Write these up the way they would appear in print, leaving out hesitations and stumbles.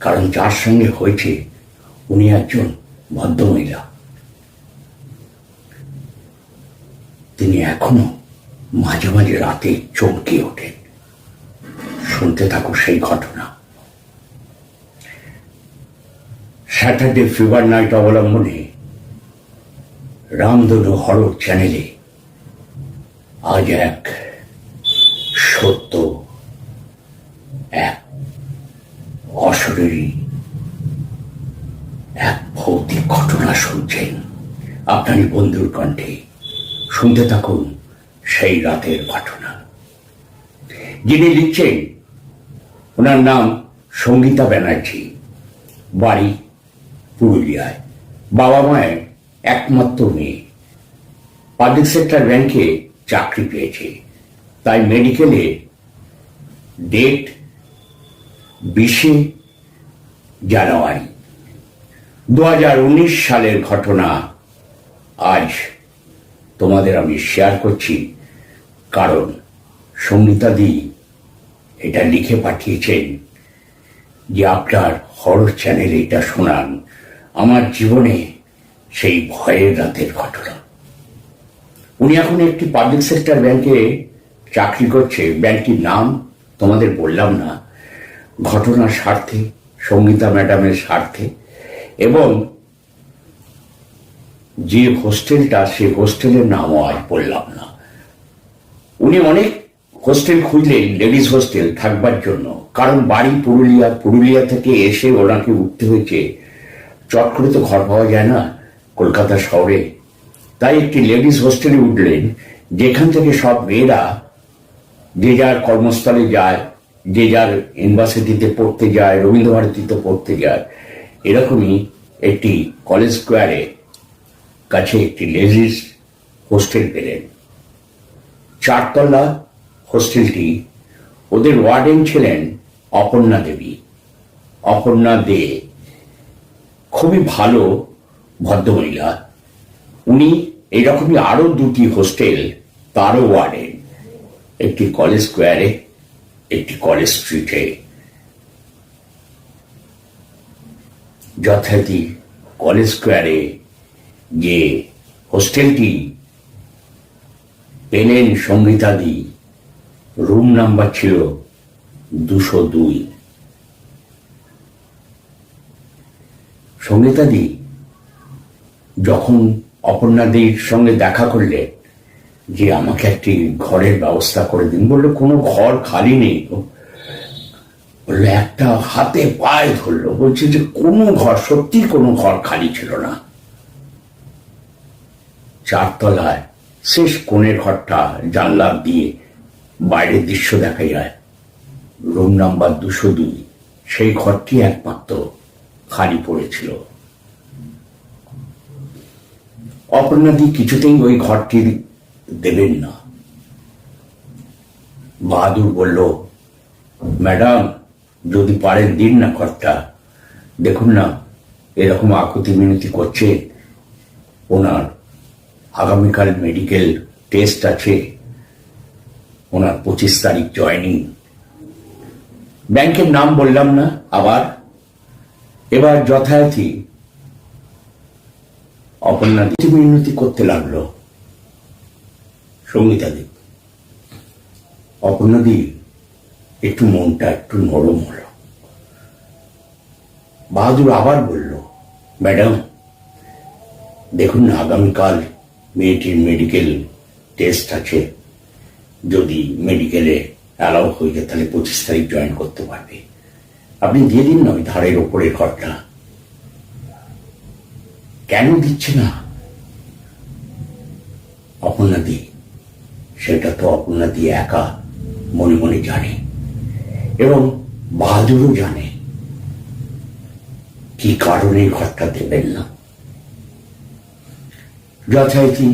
কারণ যার সঙ্গে হয়েছে উনি একজন ভদ্রমহিলা। তিনি এখনো মাঝে মাঝে রাতে চমকে ওঠেন। শুনতে থাকো সেই ঘটনা। স্যাটারডে ফিভার নাইট অবলম্বনে রামধনু হরর চ্যানেলে আজ এক সত্য, এক অশরীরী, এক ভৌতিক ঘটনা শুনছেন আপনারই বন্ধুর কণ্ঠে। শুনতে থাকুন সেই রাতের ঘটনা। যিনি লিখছেন ওনার নাম সঙ্গীতা ব্যানার্জি, বাড়ি পুরুলিয়ায়, বাবা মায়ের একমাত্র মেয়ে, পাবলিক সেক্টর ব্যাংকে চাকরি পেয়েছে, তাই মেডিকেলে ডেট 20শে জানুয়ারি 2019 সালের ঘটনা আজ তোমাদের আমি শেয়ার করছি। কারণ সঙ্গীতাদি এটা লিখে পাঠিয়েছেন যে আপনার হরর চ্যানেলে এটা শোনান আমার জীবনে সেই ভয়ের রাতের ঘটনা। উনি এখন একটি পাবলিক সেক্টর ব্যাংকে চাকরি করছে, ব্যাংকটির নাম তোমাদের বললাম না, ঘটনার স্বার্থে, সঙ্গীতা ম্যাডামের স্বার্থে, এবং যে হোস্টেলটা সে হোস্টেলের নামও আজ বললাম না। উনি অনেক হোস্টেল খুঁজলেন, লেডিস হোস্টেল থাকবার জন্য, কারণ বাড়ি পুরুলিয়া, পুরুলিয়া থেকে এসে ওনাকে উঠতে হয়েছে। চট করে তো ঘর পাওয়া যায় না কলকাতা শহরে, তাই একটি লেডিস হোস্টেলে উঠলেন, যেখান থেকে সব মেয়েরা যে যার কর্মস্থলে যায়, যে যার ইউনিভার্সিটিতে পড়তে যায়, রবীন্দ্রভারতীতে পড়তে যায়। এরকমই একটি কলেজ স্কোয়ারে কাছে একটি লেডিস হোস্টেল পেলেন। 4 তলা হোস্টেলটি। ওদের ওয়ার্ডেন ছিলেন অপর্ণা দেবী, অপর্ণা দে, খুবই ভালো ভদ্রমহিলা। উনি এইরকমই আরো 2টি হোস্টেল তারও ওয়ার্ডেন, একটি কলেজ স্কোয়ারে, একটি কলেজ স্ট্রিটে। যথারীতি কলেজ স্কোয়ারে যে হোস্টেলটি পেলেন সঙ্গীতাদি, রুম নাম্বার ছিল 202। সঙ্গীতাদি যখন অপর্ণাদির সঙ্গে দেখা করলে যে আমাকে একটি ঘরের ব্যবস্থা করে দিন, বললো কোনো ঘর খালি নেই। বললো, একটা হাতে পায়ে ধরলো, বলছে যে কোনো ঘর, সত্যি কোনো ঘর খালি ছিল না। 4 তলায় শেষ কোণের ঘরটা, জানলা দিয়ে বাইরের দৃশ্য দেখা যায়, রুম নাম্বার 202, সেই ঘরটি একমাত্র খালি পড়েছিল। অপর্ণাদি কিছুতেই ওই ঘরটি দেবেন না। বাহাদুর বলল, ম্যাডাম যদি পারেন দিন না ঘরটা, দেখুন না এরকম আকুতি মিনতি করছে, ওনার আগামীকাল মেডিকেল টেস্ট আছে, ওনার 25 তারিখ জয়েনিং। ব্যাংকের নাম বললাম না আবার। এবার যথারীতি অপর্ণা মিনতি করতে লাগলো সঙ্গীতাদি। অপর্ণাদি একটু মনটা একটু নরম হলো। বাহাদুর আবার বলল, ম্যাডাম দেখুন না আগামীকাল মেয়েটির মেডিকেল টেস্ট আছে, যদি মেডিকেলে অ্যালাউ হয়ে যায় তাহলে 25 তারিখ জয়েন করতে পারবে, আপনি দিয়ে দিন না ওই ধারের ওপরের ঘরটা। কেন দিচ্ছে না অপর্ণাদি? সেটা তো অপর্ণাদি একা মনে মনে জানে, এবং বাহাদুরও জানে কি কারণে ঘরটা দেবেন না। যথারীতি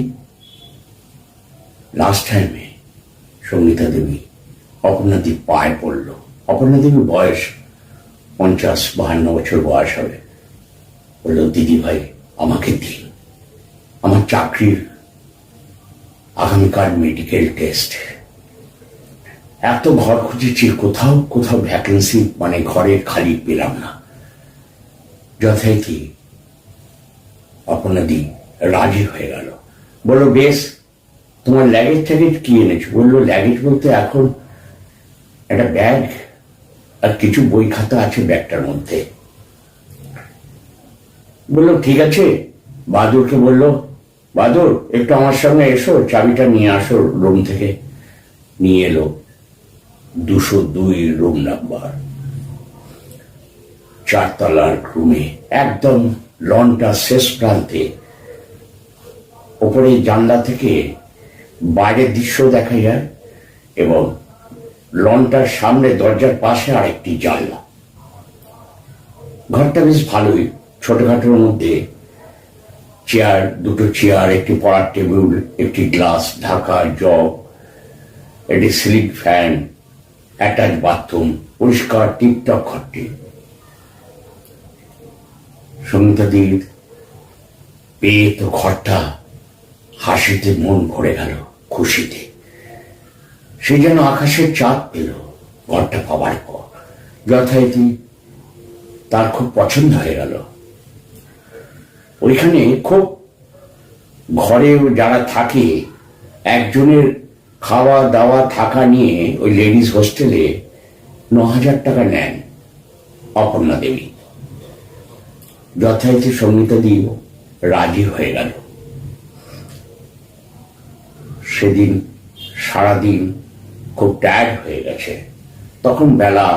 লাস্ট টাইমে সঙ্গীতা দেবী অপর্ণাদি পায়ে পড়ল। অপর্ণা দেবীর বয়স 50-52 বছর বয়স হবে। বলল, দিদি ভাই আমাকে দিন, আমার চাকরির আগামীকাল মেডিকেল টেস্ট। এত ঘর খুঁজেছি, কোথাও কোথাও ভ্যাকেন্সি মানে ঘরের খালি পেলাম না। যথারীতি অপর্ণাদি রাজি হয়ে গেল। বললো বেশ, তোমার লাগেজ ট্যাগেজ কি এনেছো? বললো লাগেজ বলতে এখন একটা ব্যাগ আর কিছু বই খাতা আছে ব্যাগটার মধ্যে। বললো ঠিক আছে। বাদুরকে বললো, বাদুর একটু আমার সঙ্গে এসো, চাবিটা নিয়ে আসো রুম থেকে। নিয়ে এলো 202 রুম নাম্বার, 4 তলার রুমে, একদম লনটা শেষ প্রান্তে। ওপরে জানলা থেকে বাইরের দৃশ্য দেখা যায় এবং লনটার সামনে দরজার পাশে আরেকটি জানলা। ঘরটা বেশ ভালোই, ছোটখাটোর মধ্যে চেয়ার, 2টো চেয়ার, একটি পড়ার টেবিল, একটি গ্লাস ঢাকা জগ, একটি সিলিং ফ্যান, অ্যাটাচ বাথরুম, পরিষ্কার টিপটপ ঘরটি। সঙ্গীতাদির পেয়ে তো ঘরটা হাসিতে মন ভরে গেল, খুশিতে। সে যেন আকাশের চাঁদ পেল ঘরটা পাবার পর। যথারীতি তার খুব পছন্দ হয়ে গেল। ওইখানে খুব, ঘরে যারা থাকে একজনের খাওয়া দাওয়া থাকা নিয়ে ওই লেডিস হোস্টেলে 9,000 টাকা নেন অপর্ণা দেবী। যথারীতি সঙ্গীতাদি রাজি হয়ে গেল। সেদিন সারাদিন খুব টায়ার্ড হয়ে গেছে। তখন বেলা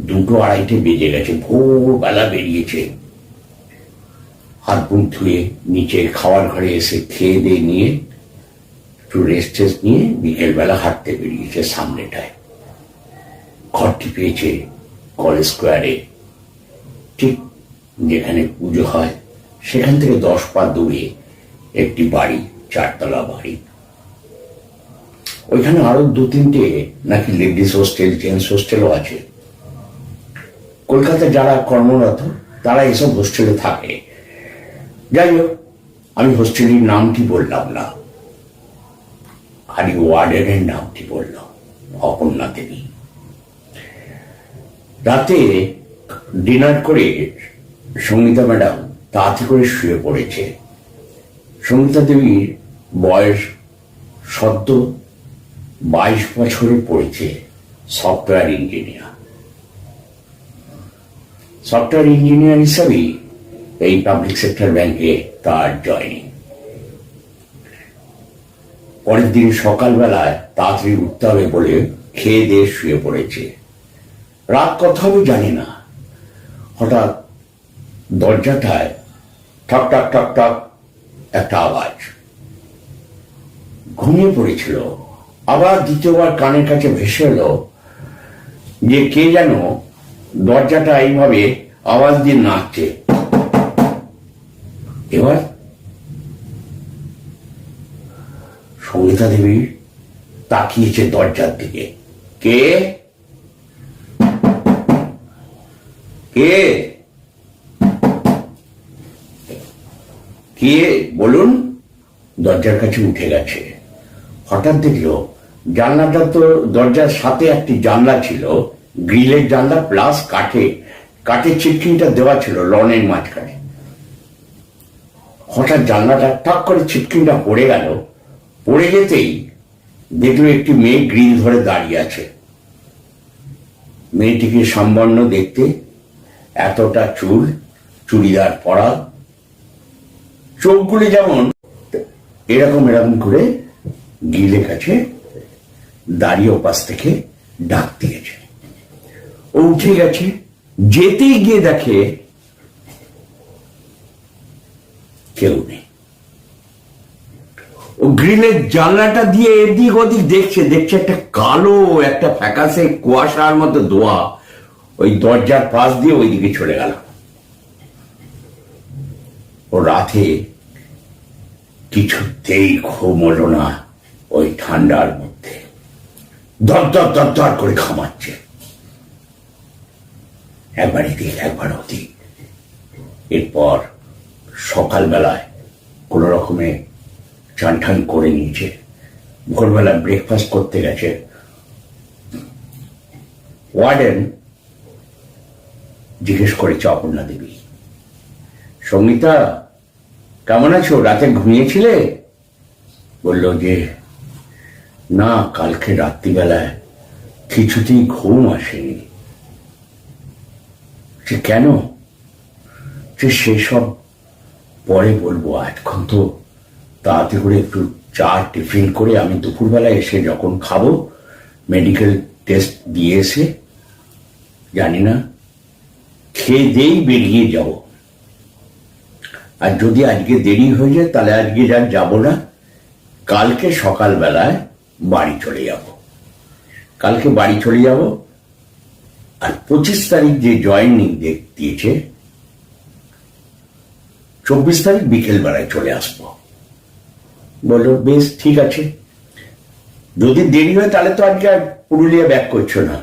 2-2:30 বেজে গেছে, ভোরবেলা বেরিয়েছে। হাত মুখ ধুয়ে নিচে খাওয়ার ঘরে এসে খেয়ে দিয়ে নিয়ে একটু রেস্ট নিয়ে বিকেলবেলা হাঁটতে বেরিয়েছে সামনেটায়। ঘরটি পেয়েছে কলেজ স্কোয়ারে, ঠিক যেখানে পুজো হয় সেখান থেকে 10 পা দূরে একটি বাড়ি, 4 তলা বাড়ি। ওইখানে আরো 2-3টে নাকি লেডিস হোস্টেল, জেন্টস হোস্টেলও আছে। কলকাতায় যারা কর্মরত তারা এসব হোস্টেলে থাকে। যাই হোক, আমি হোস্টেলের নামটি বললাম না, খালি ওয়ার্ডেনের নামটি বললাম, অপর্ণা দেবী। রাতে ডিনার করে সঙ্গীতা ম্যাডাম তাড়াতাড়ি করে শুয়ে পড়েছে। সঙ্গীতা দেবীর বয়স সদ্য 22 বছরে পড়েছে। Software engineer. সফটওয়্যার ইঞ্জিনিয়ার হিসাবেই এই পাবলিক সেক্টর ব্যাংকে তার জয়েনিং। পরের দিন সকালবেলায় তাড়াতাড়ি উঠতে হবে বলে খেয়ে দিয়ে শুয়ে পড়েছে। রাত কথা আমি জানি না, হঠাৎ দরজাটায় ঠক ঠক ঠক ঠক একটা আওয়াজ। ঘুমিয়ে পড়েছিল। আবার দ্বিতীয়বার কানের কাছে ভেসে এলো যে কে যেন দরজাটা এইভাবে আওয়াজ দিয়ে নাচছে। এবার সঙ্গীতা দেবী তাকিয়েছে দরজার দিকে। কে কে কে বলুন? দরজার কাছে উঠে গেছে। হঠাৎ দেখলো জানলাটা, তো দরজার সাথে একটি জানলা ছিল, গ্রিলের জানলা প্লাস কাঠের ছিটকিনিটা দেওয়া ছিল লনের মাঝখানে। হঠাৎ জানলাটা ঠাক করে ছিটকিনিটা পড়ে গেল। পড়ে যেতেই দেখলো একটি মেয়ে গ্রিল ধরে দাঁড়িয়ে আছে। মেয়েটিকে সম্বর্ণ দেখতে, এতটা চুল, চুড়িদার পরা, চোখগুলি যেমন এরকম এরকম করে গ্রিলের কাছে দাঁড়িয়ে ওপাশ থেকে ডাক দিয়েছে। ও উঠে গেছে। যেতেই গিয়ে দেখে কেউ নেই। ও গ্রিলের জানলাটা দিয়ে এদিক ওদিক দেখছে একটা কালো, একটা ফ্যাকাশে কুয়াশার মতো ধোঁয়া ওই দরজার পাশ দিয়ে ওইদিকে চলে গেল। ও রাতে কিছুতেই ঘুম হলো না। ওই ঠান্ডার মধ্যে দর দর দর দর করে ঘামাচ্ছে। একবার এদিক একবার ওদিক। এরপর সকালবেলায় কোন রকমে চান ঠান করে নিয়েছে। ভোরবেলা ব্রেকফাস্ট করতে গেছে। ওয়ার্ডেন জিজ্ঞেস করেছে অপর্ণা দেবী, সঙ্গীতা কেমন আছো, রাতে ঘুমিয়েছিলে? বলল যে না, কালকে রাত্রিবেলায় কিছুতেই ঘুম আসেনি। যে কেন? যে সেসব পরে বলবো, এখন তো তাড়াতাড়ি করে একটু চা টিফিন করে আমি দুপুরবেলায় এসে যখন খাবো, মেডিকেল টেস্ট দিয়ে এসে জানি না খেয়ে দিয়েই বেরিয়ে যাব। আর যদি আজকে দেরি হয়ে যায় তাহলে আজকে যাব না, কালকে সকালবেলায় বাড়ি চলে যাব। কালকে বাড়ি চলে যাব। আর 25 তারিখ যে জয়েনিং দিয়েছে, 24 তারিখ বিকেল বেলায় চলে আসবো। বললো বেশ ঠিক আছে, যদি দেরি হয় তাহলে তো আজকে আর পুরুলিয়া ব্যাক করছো না।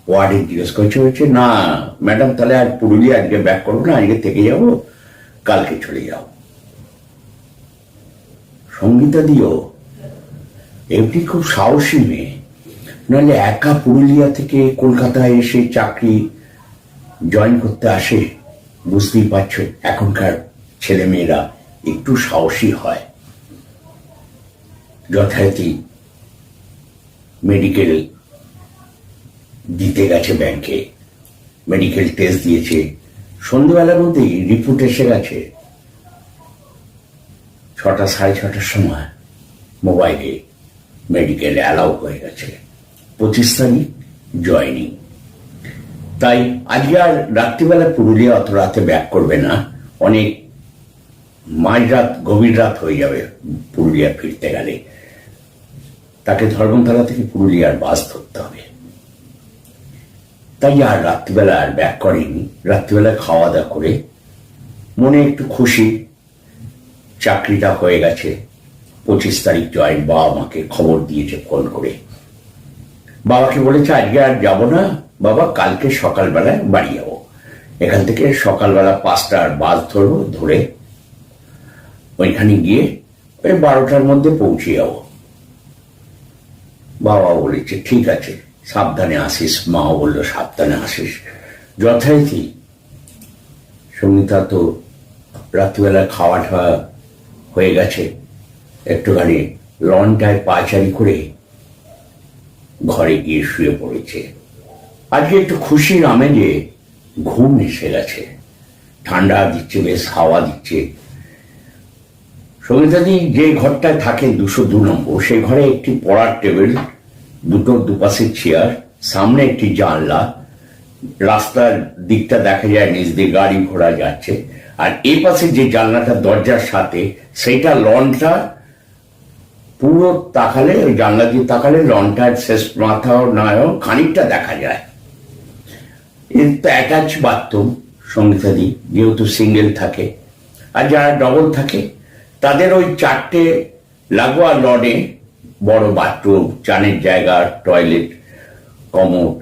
ওয়ার্ডে জিজ্ঞেস করছে, হচ্ছে না ম্যাডাম, তাহলে আর পুরুলিয়া আজকে ব্যাক করবো না, আজকে থেকে যাবো, কালকে চলে যাও। সঙ্গীতা দিও এমনি খুব সাহসী মেয়ে, নাহলে একা পুরুলিয়া থেকে কলকাতায় এসে চাকরি জয়েন করতে আসে। বুঝতেই পারছো এখনকার ছেলে মেয়েরা একটু সাহসী হয়। যথারীতি মেডিকেল দিতে গেছে ব্যাংকে, মেডিকেল টেস্ট দিয়েছে, সন্ধ্যেবেলার মধ্যেই রিপোর্ট এসে গেছে। 6টা সাড়ে 6টার সময় মোবাইলে মেডিকেল অ্যালাউ হয়ে গেছে। 25 তারিখ জয়েনিং। তাই আজকে আর রাত্রিবেলা পুরুলিয়া অত রাতে ব্যাক করবে না, অনেক মাঝরাত গভীর রাত হয়ে যাবে পুরুলিয়া ফিরতে গেলে। তাকে ধর্মতলা থেকে পুরুলিয়ার বাস ধরতে হবে। তাই আর রাত্রিবেলা আর ব্যাক করেনি। রাত্রিবেলা খাওয়া দাওয়া করে মনে একটু খুশি, চাকরিটা হয়ে গেছে। 25 তারিখ জয়েন। বাবা মাকে খবর দিয়েছে ফোন করে। বাবাকে বলেছে আজকে আর যাবো না বাবা, কালকে সকালবেলায় বাড়ি যাবো। এখান থেকে সকালবেলা 5টার বাস ধরবো, ধরে ওইখানে গিয়ে ওই 12টার মধ্যে পৌঁছে যাবো। বাবা বলেছে ঠিক আছে, সাবধানে আসিস। মাও বললো সাবধানে আসিস। যথারীতি সঙ্গীতা তো রাত্রিবেলা খাওয়া ঠাওয়া হয়ে গেছে, একটুখানি লনটায় পায়চারি করে ঘরে গিয়ে শুয়ে পড়েছে। আজকে একটু খুশির আমেজে ঘুম এসে গেছে। ঠান্ডা দিচ্ছে, বেশ হাওয়া দিচ্ছে। সঙ্গীতাদি যে ঘরটায় থাকে 202 নম্বর, সেই ঘরে একটি পড়ার টেবিল, দুপাশে চেয়ার, সামনে একটি জানলা, রাস্তার দিকটা দেখা যায়, নিচ দিয়ে গাড়ি ঘোড়া যাচ্ছে। আর এই পাশে যে জানলাটা দরজার সাথে, সেইটা লনটা পুরো তাকালে, ওই জানলা দিয়ে তাকালে লনটার শেষ মাথাও নয় খানিকটা দেখা যায়। এর তো অ্যাটাচ বাথরুম সঙ্গীতাদি যেহেতু সিঙ্গেল থাকে, আর যারা ডবল থাকে তাদের ওই 4টে লাগোয়া লনে বড় বাথরুম, চানের জায়গা, টয়লেট, কমোড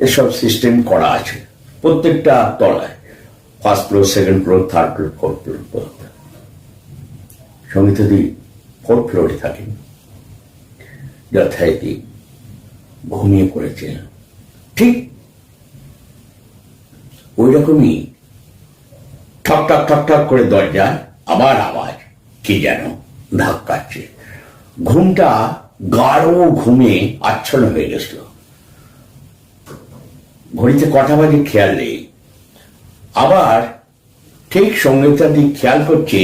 এসব সিস্টেম করা আছে প্রত্যেকটা তলায়। 1st floor, 2nd floor, 3rd floor, 4th floor. সঙ্গীতাদি 4th ফ্লোরে থাকেন। যথারীতি ঘুমিয়ে পড়েছে। ঠিক ওই রকমই ঠক ঠক ঠক ঠক করে দরজা, আবার আওয়াজ, কি যেন ধাক্কাচ্ছে। ঘুমটা গাঢ় ঘুমে আচ্ছন্ন হয়ে গেছিল। ঘড়িতে কটা বাজে খেয়াল নেই। আবার ঠিক সঙ্গীতা দিক খেয়াল করছে,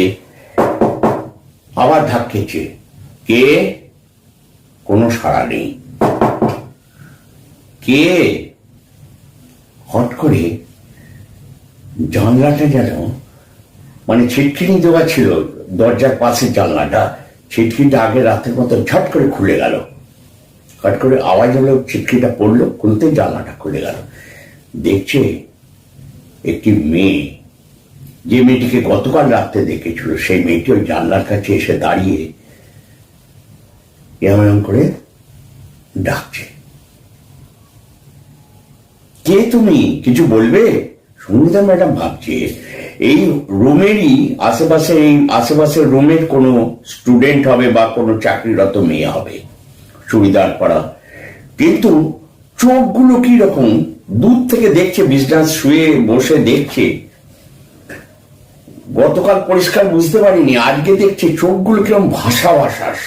আবার ধাক্কেছে। কে? কোনো সাড়া নেই। কে? হট করে জানলাটা যেন, মানে ছিটকিনি দেওয়া ছিল দরজার পাশে, জানলাটা ছিটকিটা আগে রাতের মতো ঝট করে খুলে গেল। হট করে আওয়াজ হলো, ছিটকিটা পড়লো, খুলতে জানলাটা খুলে গেল। দেখছে একটি মেয়ে, যে মেয়েটিকে গতকাল রাত্রে দেখেছিল, সেই মেয়েটি ওই জানলার কাছে এসে দাঁড়িয়ে এমন করে ডাকছে। কে তুমি? কিছু বলবে? সঙ্গীতা ম্যাডাম ভাবছে এই রুমেরই আশেপাশে, এই আশেপাশের রুমের কোনো স্টুডেন্ট হবে বা কোনো চাকরিরত মেয়ে হবে, চুড়িদার পরা। কিন্তু চোখগুলো কি রকম, দূর থেকে দেখছে, বিছানায় শুয়ে বসে দেখছে, গতকাল পরিষ্কার বুঝতে পারিনি, আজকে দেখছি চোখগুলো কিরকম ভাসা ভাসাস,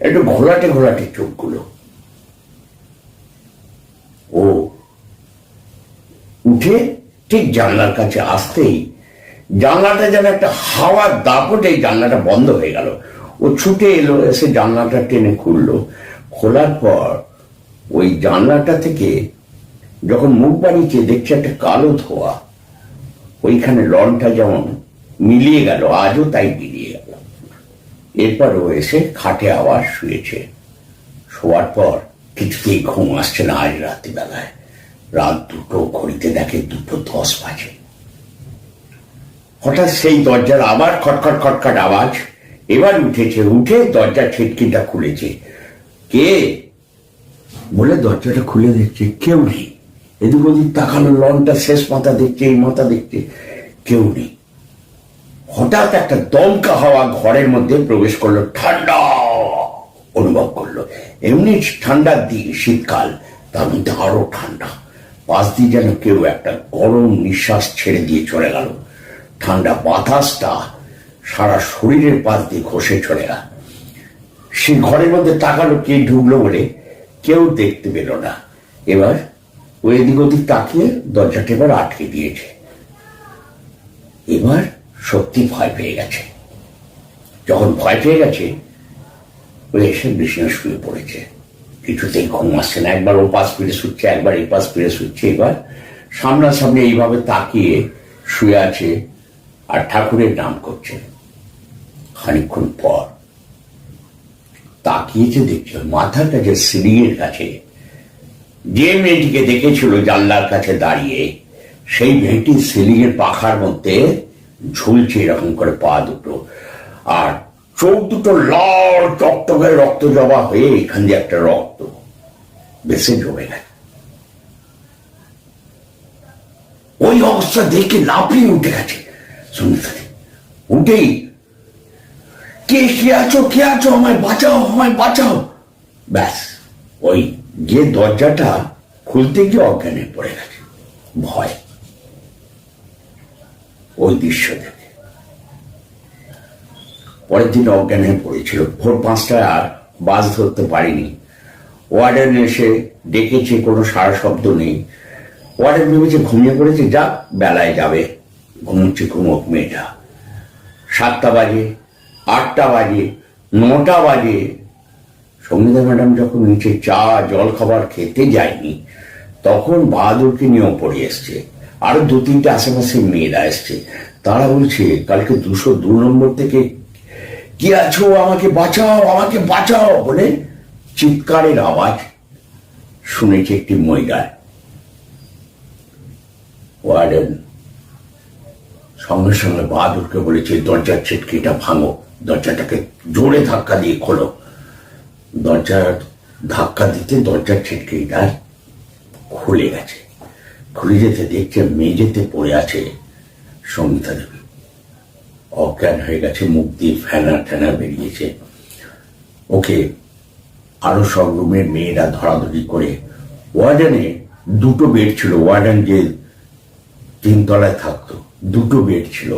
একটু ঘোলাটে ঘোলাটে চোখগুলো। ও উঠে ঠিক জানলার কাছে আসতেই জানলাটা যেন একটা হাওয়ার দাপটে জানলাটা বন্ধ হয়ে গেল। ও ছুটে এলো, এসে জানলাটা টেনে খুললো। খোলার পর ওই জানলাটা থেকে যখন মুখ বাড়িয়েছে দেখছে একটা কালো ধোয়া। ওইখানে লনটা যেমন মিলিয়ে গেল, আজও তাই মিলিয়ে গেল। এরপর ও এসে খাটে আবার শুয়েছে। শোয়ার পর কিছুতেই ঘুম আসছে না। আজ রাত্রিবেলায় রাত 2টো, ঘড়িতে দেখে 2:10 বাজে। হঠাৎ সেই দরজার আবার খটখট খটখট আওয়াজ। এবার উঠেছে, উঠে দরজার খিটকিটা খুলেছে। কে বলে দরজাটা খুলে দেখছে কেউ নেই। এদিক ওদিক তাকালো, লনটা শেষ মাথা দেখছে, এই মাথা দেখছে, কেউ নেই। হঠাৎ একটা দমকা হাওয়া ঘরের মধ্যে প্রবেশ করলো, ঠান্ডা অনুভব করলো। এমনি ঠান্ডার দিন, শীতকাল, তার মধ্যে আরো ঠান্ডা। পাশ দিয়ে যেন কেউ একটা গরম নিঃশ্বাস ছেড়ে দিয়ে চলে গেল। ঠান্ডা বাতাসটা সারা শরীরের পাশ দিয়ে ঘষে চলে গেল। সে ঘরের মধ্যে তাকালো, কে ঢুকলো বলে কেউ দেখতে পেল না। এবার ওই এদিক ওদিক তাকিয়ে দরজাটা এবার আটকে দিয়েছে। এবার সত্যি ভয় পেয়ে গেছে। যখন ভয় পেয়ে গেছে, ওই এসে বিছানায় শুয়ে পড়েছে। কিছুতেই ঘুম আসছে না। একবার ও পাশ ফিরে শুচ্ছে, একবার এই পাশ ফিরে শুচ্ছে। এবার সামনাসামনি এইভাবে তাকিয়ে শুয়ে আছে আর ঠাকুরের নাম করছে। খানিক্ষণ পর তাকিয়েছে, দেখছে মাথার কাছে সিলিংয়ের কাছে যে মেয়েটিকে দেখেছিল জানলার কাছে দাঁড়িয়ে, সেই মেয়েটি সিলিংয়ের পাখার মধ্যে ঝুলছে এরকম করে পা দুটো, আর চোখ দুটো লাল টকটকে রক্ত জবা হয়ে এখান দিয়ে একটা রক্ত বেশি জমে গেছে। ওই অবস্থা দেখে লাফিয়ে উঠে গেছে সুমিত্রা। উঠেই কে আছো, কে আছো, আমায় বাঁচাও, আমায় বাঁচাও। ব্যাস ওই যে দরজাটা খুলতে গিয়ে অজ্ঞানে পড়ে গেছে ভয় ওই দৃশ্য দেখে। পরের দিন অজ্ঞান হয়ে পড়েছিল। ভোর 5টায় আর বাস ধরতে পারিনি। ওয়ার্ডেন এসে ডেকেছে, কোনো সারা শব্দ নেই। ওয়ার্ডেন ভেবেছে ঘুমিয়ে পড়েছে, যাক বেলায় যাবে, ঘুমোচ্ছে, ঘুমোক মেয়েটা। 7টা বাজে, 8টা বাজে, 9টা বাজে। সঙ্গীতা ম্যাডাম যখন নিচে চা জল খাবার খেতে যায়নি, তখন বাহাদুরকে নিয়েও পড়ে এসছে। আরো 2-3টে আশেপাশে মেয়েরা এসছে। তারা বলছে কালকে 202 নম্বর থেকে কি আছো, আমাকে বাঁচাও, আমাকে বাঁচাও বলে চিৎকারের আওয়াজ শুনেছে একটি মহিলার। ওয়ার্ডেন সঙ্গে সঙ্গে বাহাদুরকে বলেছে দরজার ছিটকিটা ভাঙো, দরজাটাকে জোরে ধাক্কা দিয়ে খোলো। দরজার ধাক্কা দিতে দরজার ছিটকিটা খুলে গেছে। খুলে যেতে দেখছে মেঝেতে পড়ে আছে সঙ্গীতা দেবী, অজ্ঞান হয়ে গেছে, মুখ দিয়ে ফেনা ঠেনা বেরিয়েছে। ওকে আরো সব রুমের মেয়েরা ধরাধরি করে, ওয়ার্ডেনে 2টো বেড ছিল। ওয়ার্ডেন যে 3 তলায় থাকতো, 2টো বেড ছিল।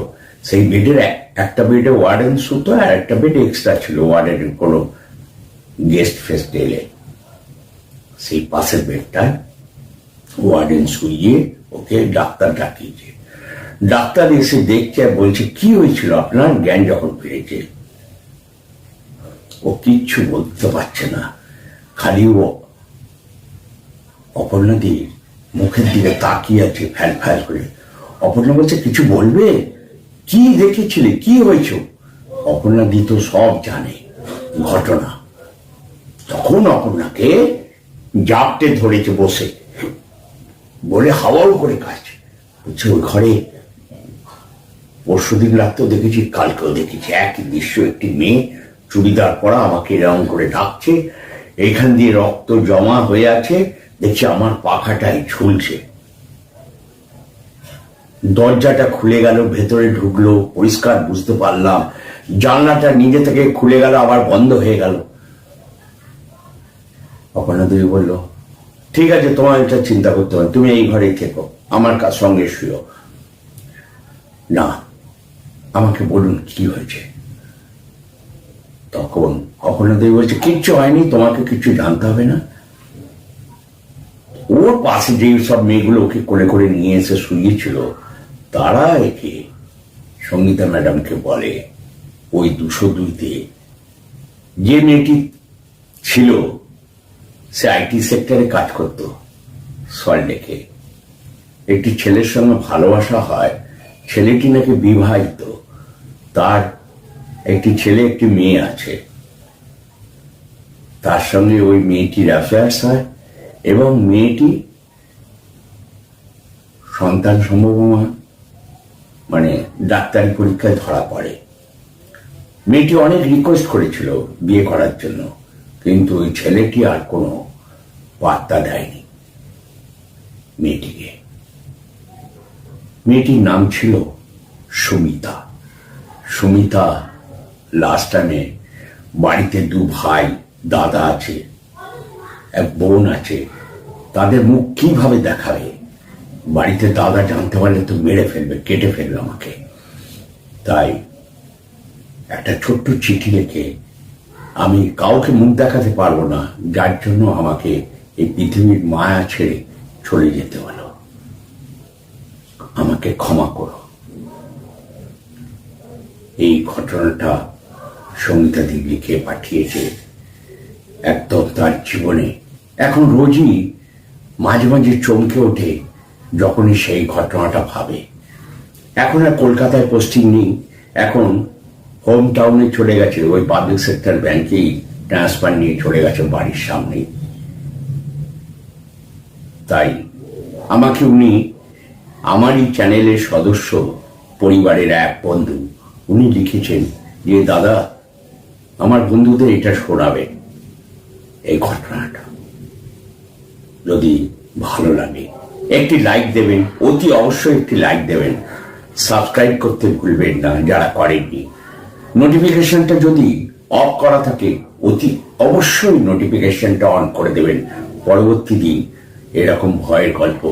সেই বেডের একটা বেডে ওয়ার্ডেন শুতো, আর একটা বেড এক্সট্রা ছিল ওয়ার্ডেনের কোনো গেস্ট ফেস্ট এলে। সেই পাশের বেডটায় ওয়ার্ডেন শুইয়ে ওকে ডাক্তার ডাকিয়েছে। ডাক্তার এসে দেখছে, বলছে কি হয়েছিল আপনার, জ্ঞান যখন ফিরেছে। ও কিচ্ছু বলতে পারছে না, খালি ও অপর্ণাদির মুখের দিকে তাকিয়ে আছে ফ্যাল ফ্যাল করে। অপর্ণা বলছে কিছু বলবে, কি দেখেছিলে, কি হয়েছে? অপর্ণাদি তো সব জানে ঘটনা। তখন অপর্ণাকে জাপটে ধরেছে বসে, বলে হাওয়াও করে কাছে। বলছে ওই ঘরে পরশুদিন রাতেও দেখেছি, কালকেও দেখেছি, একই দৃশ্য। একটি মেয়ে চুড়িদার পরা আমাকে এরকম করে ডাকছে, এইখান দিয়ে রক্ত জমা হয়ে আছে, দেখছি আমার পাখাটাই ঝুলছে। দরজাটা খুলে গেল, ভেতরে ঢুকলো, পরিষ্কার বুঝতে পারলাম। জানলাটা নিজে থেকে খুলে গেল, আবার বন্ধ হয়ে গেল। অপর্ণা দেবী বলল ঠিক আছে, তোমার এটা চিন্তা করতে হবে, তুমি এই ঘরেই থেকো, আমার সঙ্গে শুয়ো। না, আমাকে বলুন কি হয়েছে। তখন অপর্ণাদেবী বলছে, কিচ্ছু হয়নি, তোমাকে কিছু জানতে হবে না। ওর পাশে যে সব মেয়েগুলো ওকে কোলে করে নিয়ে এসে শুয়েছিল, তারা একে সঙ্গীতা ম্যাডামকে বলে, ওই 202-তে যে মেয়েটি ছিল সে আইটি সেক্টরে কাজ করত সল্টলেকে। একটি ছেলের সঙ্গে ভালোবাসা হয়, ছেলেটি নাকি বিবাহিত, তার একটি ছেলে একটি মেয়ে আছে, তার সঙ্গে ওই মেয়েটির অ্যাফেয়ার্স হয় এবং মেয়েটি সন্তান সম্ভাবনা মানে ডাক্তারি পরীক্ষায় ধরা পড়ে। মেয়েটি অনেক রিকোয়েস্ট করেছিল বিয়ে করার জন্য, কিন্তু ওই ছেলেটি আর কোনো পাত্তা দেয়নি মেয়েটিকে। মেয়েটির নাম ছিল সুমিতা। সুমিতা লাস্ট টাইমে বাড়িতে 2 ভাই, দাদা আছে, এক বোন আছে, তাদের মুখ কিভাবে দেখাবে, বাড়িতে দাদা জানতে পারলে তো মেরে ফেলবে, কেটে ফেলবে আমাকে। তাই একটা ছোট্ট চিঠি লিখে, আমি কাউকে মুখ দেখাতে পারবো না, যার জন্য আমাকে এই পৃথিবীর মায়া ছেড়ে চলে যেতে হলো, আমাকে ক্ষমা করো। এই ঘটনাটা সঙ্গীতা দেবী লিখে পাঠিয়েছে। একদম তার জীবনে এখন রোজই মাঝে মাঝে চমকে ওঠে যখনই সেই ঘটনাটা ভাবে। এখন আর কলকাতায় পোস্টিং নেই, এখন হোম টাউনে চলে গেছে, ওই পাবলিক সেক্টর ব্যাংকেই ট্রান্সফার নিয়ে চলে গেছে বাড়ির সামনে। তাই আমাকে উনি আমারই চ্যানেলের সদস্য, পরিবারের এক বন্ধু, উনি লিখেছেন যে দাদা আমার বন্ধুদের এটা শোনাবে এই ঘটনাটা, যদি ভালো লাগে একটি লাইক দেবেন, অতি অবশ্যই একটি লাইক দেবেন, সাবস্ক্রাইব করতে ভুলবেন না যারা করেননি। নোটিফিকেশনটা যদি অফ করা থাকে অতি অবশ্যই নোটিফিকেশনটা অন করে দেবেন, পরবর্তী দিন এরকম ভয়ের গল্প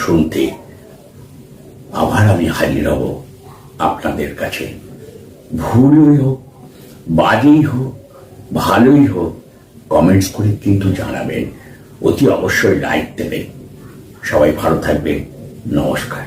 শুনতে আবার আমি হাজির হব আপনাদের কাছে। ভুলই হোক, বাজেই হোক, ভালোই হোক, কমেন্টস করে কিন্তু জানাবেন, অতি অবশ্যই লাইক দেবেন। সবাই ভালো থাকবেন, নমস্কার।